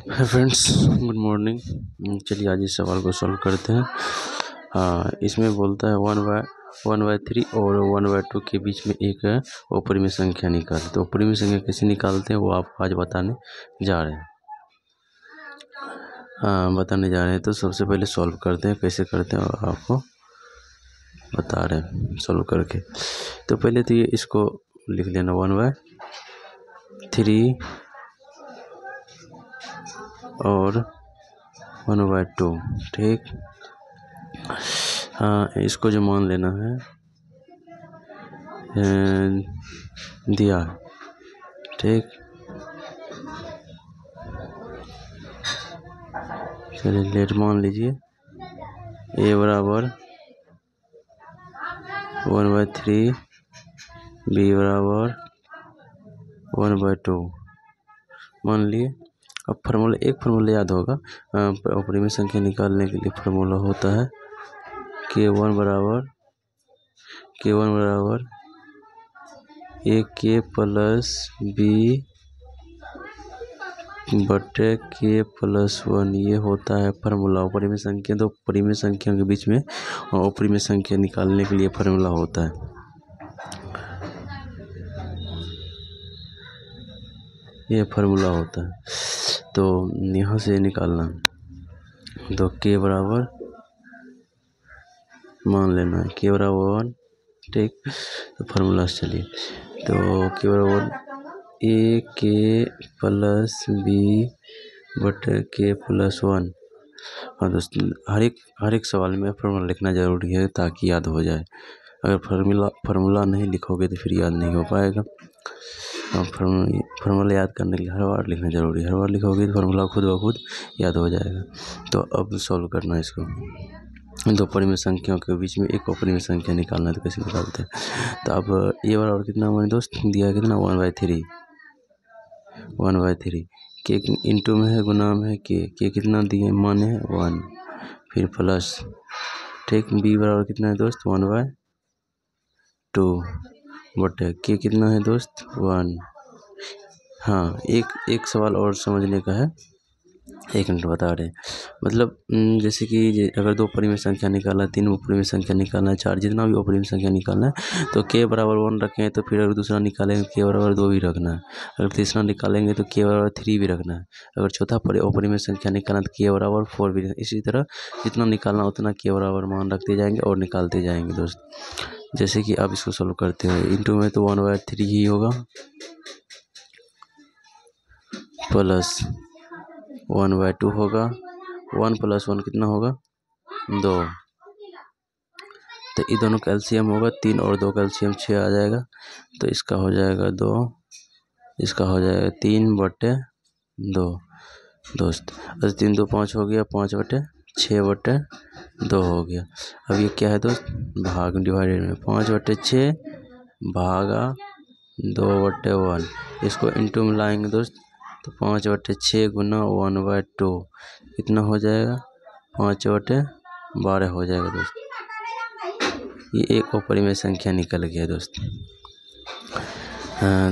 Hi friends, good morning. चलिए आज इस सवाल को सॉल्व करते हैं। इसमें बोलता है 1/3 और 1/2 के बीच में एक अपरिमेय संख्या निकाल। तो अपरिमेय संख्या कैसे निकालते हैं वो आपको आज बताने जा रहे हैं। तो सबसे पहले सॉल्व करते हैं, कैसे करते हैं और आपको बता रहे हैं सॉल्व करके। तो पहले तो ये इसको लिख लेना 1/3 और 1/2, ठीक। इसको जो मान लेना है दिया, ठीक। चलिए लेट मान लीजिए a बराबर 1/3, b बराबर 1/2 मान लिए। अब एक फार्मूला याद होगा अपरिमेय संख्या निकालने के लिए। फार्मूला होता है k1 बराबर ak प्लस b बटे k प्लस 1। ये होता है फार्मूला अपरिमेय संख्या। तो अपरिमेय संख्या के बीच में अपरिमेय संख्या निकालने के लिए फार्मूला होता है। ये फार्मूला होता है, तो यहाँ से निकालना। तो k बराबर मान लेना है k बराबर 1, ठीक। तो फार्मूला से चलिए, तो k बराबर ak प्लस b बटे k प्लस 1। हाँ दोस्तों, हर एक सवाल में फार्मूला लिखना जरूरी है ताकि याद हो जाए। अगर फार्मूला नहीं लिखोगे तो फिर याद नहीं हो पाएगा। फार्मूला याद करने के लिए हर बार लिखना जरूरी है। हर बार लिखोगे तो फार्मूला खुद ब खुद याद हो जाएगा। तो अब सॉल्व करना है इसको। दो अपरिमेय संख्याओं के बीच में एक अपरिमेय संख्या निकालना है, तो कैसे निकालते हैं। तो अब ये बराबर कितना हमारे दोस्त दिया है, कितना 1/3 के इंटू में है, गुना में है के कितना दिए मान है 1, फिर प्लस, ठीक। b बराबर कितना है दोस्त 1/2 बटे के कितना है दोस्त 1। हाँ, एक सवाल और समझने का है, एक मिनट बता रहे हैं। मतलब जैसे कि अगर दो अपरिमेय संख्या निकालना है, तीन अपरिमेय संख्या निकालना है, 4, जितना भी अपरिमेय संख्या निकालना है, तो k बराबर 1 रखें। तो फिर अगर दूसरा निकालेंगे k बराबर 2 भी रखना है। अगर तीसरा निकालेंगे तो k बराबर 3 भी रखना है। अगर चौथा अपरिमेय संख्या निकालना तो k बराबर 4 भी। इसी तरह जितना निकालना उतना k बराबर मान रखते जाएंगे और निकालते जाएंगे दोस्त। जैसे कि आप इसको सोल्व करते हैं, इंटू में तो 1/3 ही होगा, प्लस 1/2 होगा, 1 + 1 कितना होगा 2। तो ये दोनों का एलसीएम होगा 3 और 2 का एलसीएम 6 आ जाएगा। तो इसका हो जाएगा 2, इसका हो जाएगा 3/2 दोस्त। और 3 2 5 हो गया, 5/6/2 हो गया। अब ये क्या है दोस्त, भाग डिवाइडेड में 5/6 भागा 2/1। इसको इंटू में लाएंगे दोस्त, तो 5/6 गुना 1/2 कितना हो जाएगा 5/12 हो जाएगा दोस्त। ये एक अपरिमेय संख्या निकल गया दोस्त।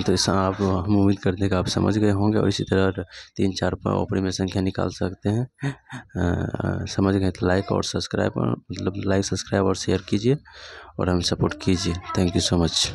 तो इस आप हम उम्मीद करते हैं कि आप समझ गए होंगे, और इसी तरह 3-4 अपरिमेय संख्या निकाल सकते हैं। समझ गए तो लाइक सब्सक्राइब और शेयर कीजिए और हमें सपोर्ट कीजिए। Thank you so much.